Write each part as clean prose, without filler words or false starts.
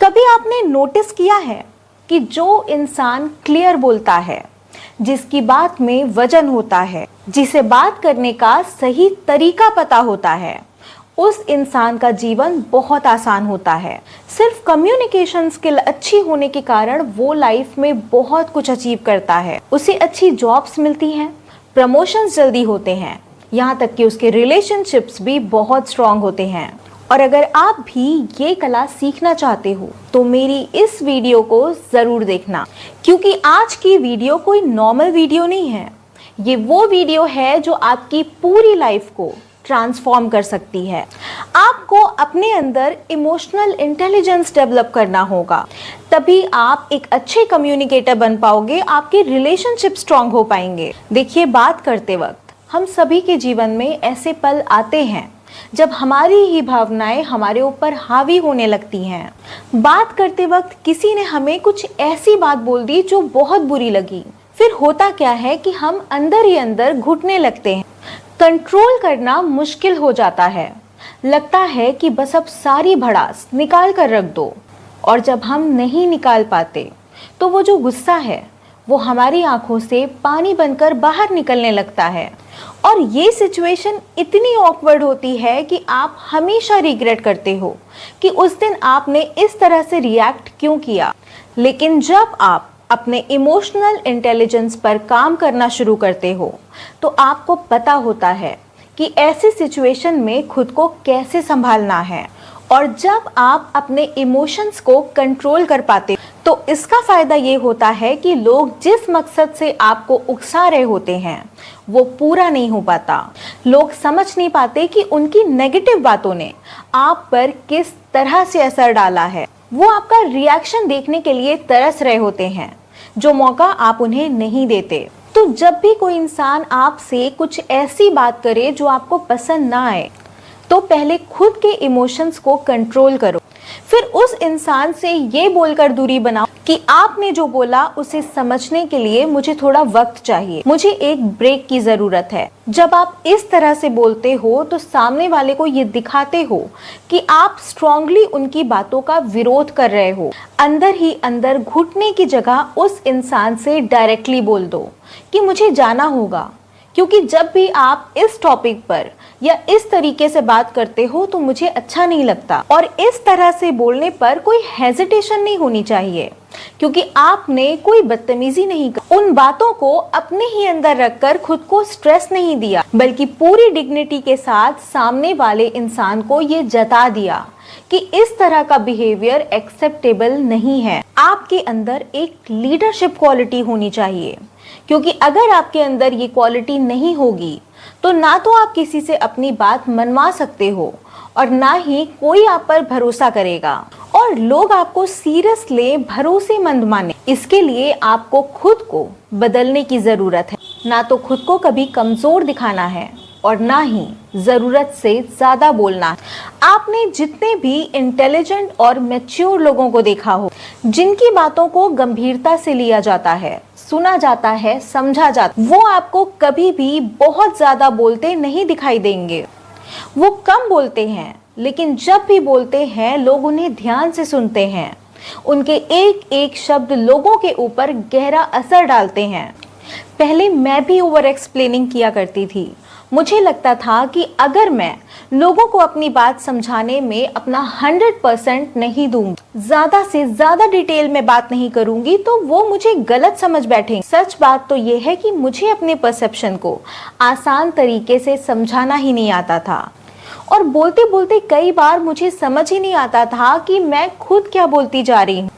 कभी आपने नोटिस किया है कि जो इंसान क्लियर बोलता है, जिसकी बात में वजन होता है, जिसे बात करने का सही तरीका पता होता है, उस इंसान का जीवन बहुत आसान होता है। सिर्फ कम्युनिकेशन स्किल अच्छी होने के कारण वो लाइफ में बहुत कुछ अचीव करता है। उसे अच्छी जॉब्स मिलती हैं, प्रमोशंस जल्दी होते हैं, यहाँ तक कि उसके रिलेशनशिप्स भी बहुत स्ट्रांग होते हैं। और अगर आप भी ये कला सीखना चाहते हो तो मेरी इस वीडियो को ज़रूर देखना, क्योंकि आज की वीडियो कोई नॉर्मल वीडियो नहीं है। ये वो वीडियो है जो आपकी पूरी लाइफ को ट्रांसफॉर्म कर सकती है। आपको अपने अंदर इमोशनल इंटेलिजेंस डेवलप करना होगा, तभी आप एक अच्छे कम्युनिकेटर बन पाओगे, आपके रिलेशनशिप स्ट्रांग हो पाएंगे। देखिए, बात करते वक्त हम सभी के जीवन में ऐसे पल आते हैं जब हमारी ही भावनाएं हमारे ऊपर हावी होने लगती हैं। बात करते वक्त किसी ने हमें कुछ ऐसी बात बोल दी जो बहुत बुरी लगी। फिर होता क्या है कि हम अंदर ही अंदर घुटने लगते हैं, कंट्रोल करना मुश्किल हो जाता है। लगता है कि बस अब सारी भड़ास निकाल कर रख दो, और जब हम नहीं निकाल पाते तो वो जो गुस्सा है वो हमारी आंखों से पानी बनकर बाहर निकलने लगता है। और ये सिचुएशन इतनी ऑकवर्ड होती है कि आप हमेशा रिग्रेट करते हो कि उस दिन आपने इस तरह से रिएक्ट क्यों किया। लेकिन जब आप अपने इमोशनल इंटेलिजेंस पर काम करना शुरू करते हो तो आपको पता होता है कि ऐसी सिचुएशन में खुद को कैसे संभालना है। और जब आप अपने इमोशंस को कंट्रोल कर पाते तो इसका फायदा ये होता है कि लोग जिस मकसद से आपको उकसा रहे होते हैं वो पूरा नहीं हो पाता। लोग समझ नहीं पाते कि उनकी नेगेटिव बातों ने आप पर किस तरह से असर डाला है। वो आपका रिएक्शन देखने के लिए तरस रहे होते हैं, जो मौका आप उन्हें नहीं देते। तो जब भी कोई इंसान आपसे कुछ ऐसी बात करे जो आपको पसंद ना आए, तो पहले खुद के इमोशंस को कंट्रोल करो। फिर उस इंसान से ये बोलकर दूरी बनाओ कि आपने जो बोला उसे समझने के लिए मुझे थोड़ा वक्त चाहिए, मुझे एक ब्रेक की जरूरत है। जब आप इस तरह से बोलते हो तो सामने वाले को ये दिखाते हो कि आप स्ट्रांगली उनकी बातों का विरोध कर रहे हो। अंदर ही अंदर घुटने की जगह उस इंसान से डायरेक्टली बोल दो कि मुझे जाना होगा, क्योंकि जब भी आप इस टॉपिक पर या इस तरीके से बात करते हो तो मुझे अच्छा नहीं लगता। और इस तरह से बोलने पर कोई हेजिटेशन नहीं होनी चाहिए, क्योंकि आपने कोई बदतमीजी नहीं की। उन बातों को अपने ही अंदर रखकर खुद को स्ट्रेस नहीं दिया, बल्कि पूरी डिग्निटी के साथ सामने वाले इंसान को ये जता दिया कि इस तरह का बिहेवियर एक्सेप्टेबल नहीं है। आपके अंदर एक लीडरशिप क्वालिटी होनी चाहिए, क्योंकि अगर आपके अंदर ये क्वालिटी नहीं होगी तो ना तो आप किसी से अपनी बात मनवा सकते हो और ना ही कोई आप पर भरोसा करेगा, और लोग आपको सीरियस ले, भरोसेमंद माने। इसके लिए आपको खुद को बदलने की जरूरत है। ना तो खुद को कभी कमजोर दिखाना है और ना ही जरूरत से ज्यादा बोलना। आपने जितने भी इंटेलिजेंट और मैच्योर लोगों को देखा हो, जिनकी बातों को गंभीरता से लिया जाता है, सुना जाता है, समझा जाता, वो आपको कभी भी बहुत ज्यादा बोलते नहीं दिखाई देंगे। वो कम बोलते हैं, लेकिन जब भी बोलते हैं लोग उन्हें ध्यान से सुनते हैं। उनके एक एक शब्द लोगों के ऊपर गहरा असर डालते हैं। पहले मैं भी ओवर एक्सप्लेनिंग किया करती थी। मुझे लगता था कि अगर मैं लोगों को अपनी बात समझाने में अपना 100% नहीं दूंगी, ज्यादा से ज्यादा डिटेल में बात नहीं करूंगी, तो वो मुझे गलत समझ बैठेंगे। सच बात तो ये है कि मुझे अपने परसेप्शन को आसान तरीके से समझाना ही नहीं आता था, और बोलते बोलते कई बार मुझे समझ ही नहीं आता था कि मैं खुद क्या बोलती जा रही हूँ।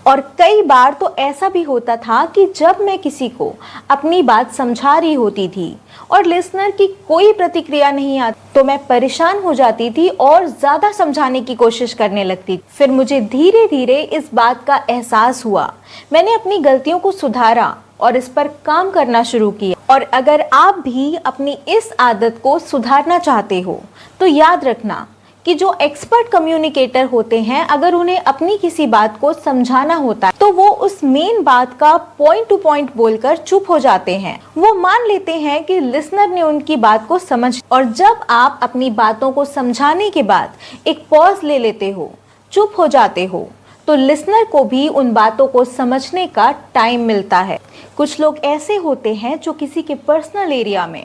और कई बार तो ऐसा भी होता था कि जब मैं किसी को अपनी बात समझा रही होती थी और लिसनर की कोई प्रतिक्रिया नहीं आती, तो मैं परेशान हो जाती थी और ज्यादा समझाने की कोशिश करने लगती। फिर मुझे धीरे धीरे इस बात का एहसास हुआ। मैंने अपनी गलतियों को सुधारा और इस पर काम करना शुरू किया। और अगर आप भी अपनी इस आदत को सुधारना चाहते हो तो याद रखना कि जो एक्सपर्ट कम्युनिकेटर होते हैं, अगर उन्हें अपनी किसी बात को समझाना होता है तो वो उस मेन बात का पॉइंट टू पॉइंट बोलकर चुप हो जाते हैं। वो मान लेते हैं कि लिसनर ने उनकी बात को समझ। और जब आप अपनी बातों को समझाने के बाद एक पॉज ले लेते हो, चुप हो जाते हो, तो लिसनर को भी उन बातों को समझने का टाइम मिलता है। कुछ लोग ऐसे होते हैं जो किसी के पर्सनल एरिया में,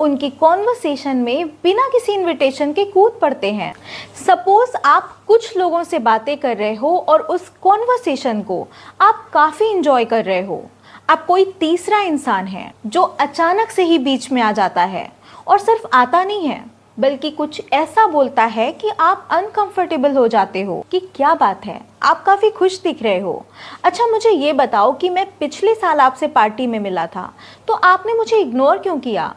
उनकी कॉन्वर्सेशन में बिना किसी इनविटेशन के कूद पड़ते हैं। सपोज आप कुछ लोगों से बातें कर रहे हो और उस कॉन्वर्सेशन को आप काफ़ी इंजॉय कर रहे हो। अब कोई तीसरा इंसान है जो अचानक से ही बीच में आ जाता है, और सिर्फ आता नहीं है बल्कि कुछ ऐसा बोलता है कि आप अनकंफर्टेबल हो जाते हो कि क्या बात है, आप काफ़ी खुश दिख रहे हो। अच्छा मुझे ये बताओ कि मैं पिछले साल आपसे पार्टी में मिला था, तो आपने मुझे इग्नोर क्यों किया?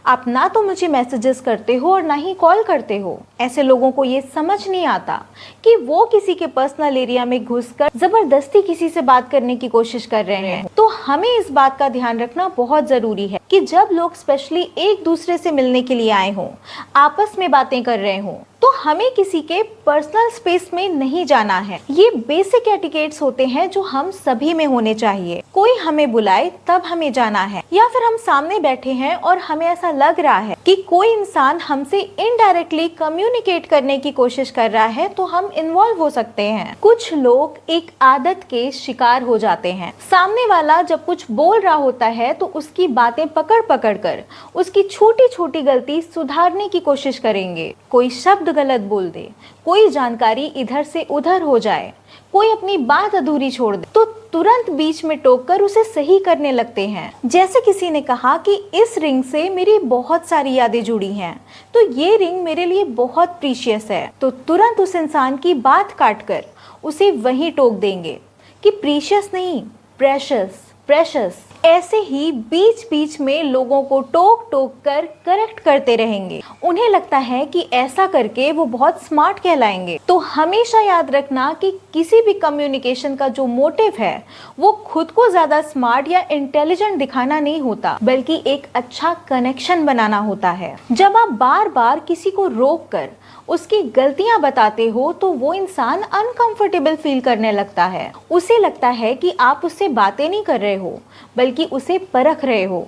आप ना तो मुझे मैसेजेस करते हो और ना ही कॉल करते हो। ऐसे लोगों को ये समझ नहीं आता कि वो किसी के पर्सनल एरिया में घुसकर जबरदस्ती किसी से बात करने की कोशिश कर रहे हैं। तो हमें इस बात का ध्यान रखना बहुत जरूरी है कि जब लोग स्पेशली एक दूसरे से मिलने के लिए आए हों, आपस में बातें कर रहे हों, तो हमें किसी के पर्सनल स्पेस में नहीं जाना है। ये बेसिक एटिकेट्स होते हैं जो हम सभी में होने चाहिए। कोई हमें बुलाए तब हमें जाना है, या फिर हम सामने बैठे हैं और हमें ऐसा लग रहा है कि कोई इंसान हमसे इनडायरेक्टली कम्युनिकेट करने की कोशिश कर रहा है, तो हम इन्वॉल्व हो सकते हैं। कुछ लोग एक आदत के शिकार हो जाते हैं। सामने वाला जब कुछ बोल रहा होता है तो उसकी बातें पकड़ पकड़ कर उसकी छोटी छोटी गलती सुधारने की कोशिश करेंगे। कोई शब्द गलत बोल दे, कोई जानकारी इधर से उधर हो जाए, कोई अपनी बात अधूरी छोड़ दे, तो तुरंत बीच में टोककर उसे सही करने लगते हैं। जैसे किसी ने कहा कि इस रिंग से मेरी बहुत सारी यादें जुड़ी हैं, तो ये रिंग मेरे लिए बहुत प्रीशियस है, तो तुरंत उस इंसान की बात काटकर उसे वहीं टोक देंगे कि प्रीशियस नहीं, प्रेशस प्रेशस। ऐसे ही बीच बीच में लोगों को टोक टोक कर करेक्ट करते रहेंगे। उन्हें लगता है कि ऐसा करके वो बहुत स्मार्ट कहलाएंगे। तो हमेशा याद रखना कि किसी भी कम्युनिकेशन का जो मोटिव है वो खुद को ज्यादा स्मार्ट या इंटेलिजेंट दिखाना नहीं होता, बल्कि एक अच्छा कनेक्शन बनाना होता है। जब आप बार बार किसी को रोक कर उसकी गलतियां बताते हो तो वो इंसान अनकंफर्टेबल फील करने लगता है। उसे लगता है कि आप उससे बातें नहीं कर रहे हो बल्कि उसे परख रहे हो।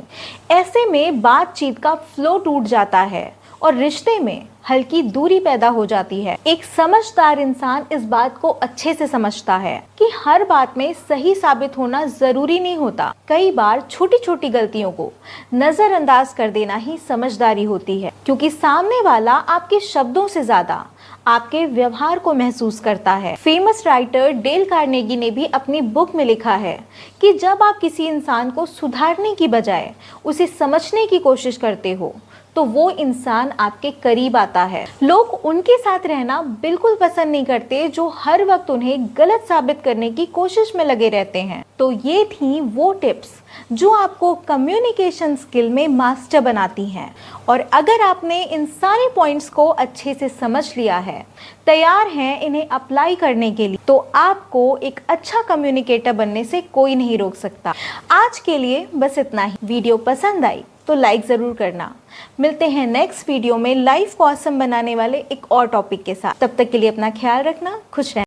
ऐसे में बातचीत का फ्लो टूट जाता है और रिश्ते में हल्की दूरी पैदा हो जाती है। एक समझदार इंसान इस बात को अच्छे से समझता है कि हर बात में सही साबित होना जरूरी नहीं होता। कई बार छोटी छोटी गलतियों को नजरअंदाज कर देना ही समझदारी होती है, क्योंकि सामने वाला आपके शब्दों से ज्यादा आपके व्यवहार को महसूस करता है। फेमस राइटर डेल कार्नेगी ने भी अपनी बुक में लिखा है कि जब आप किसी इंसान को सुधारने की बजाय उसे समझने की कोशिश करते हो तो वो इंसान आपके करीब आता है। लोग उनके साथ रहना बिल्कुल पसंद नहीं करते जो हर वक्त उन्हें गलत साबित करने की कोशिश में लगे रहते हैं। तो ये थी वो टिप्स जो आपको कम्युनिकेशन स्किल में मास्टर बनाती हैं। और अगर आपने इन सारे पॉइंट्स को अच्छे से समझ लिया है, तैयार हैं इन्हें अप्लाई करने के लिए, तो आपको एक अच्छा कम्युनिकेटर बनने से कोई नहीं रोक सकता। आज के लिए बस इतना ही। वीडियो पसंद आई तो लाइक ज़रूर करना। मिलते हैं नेक्स्ट वीडियो में लाइफ को ऑसम बनाने वाले एक और टॉपिक के साथ। तब तक के लिए अपना ख्याल रखना, खुश रहना।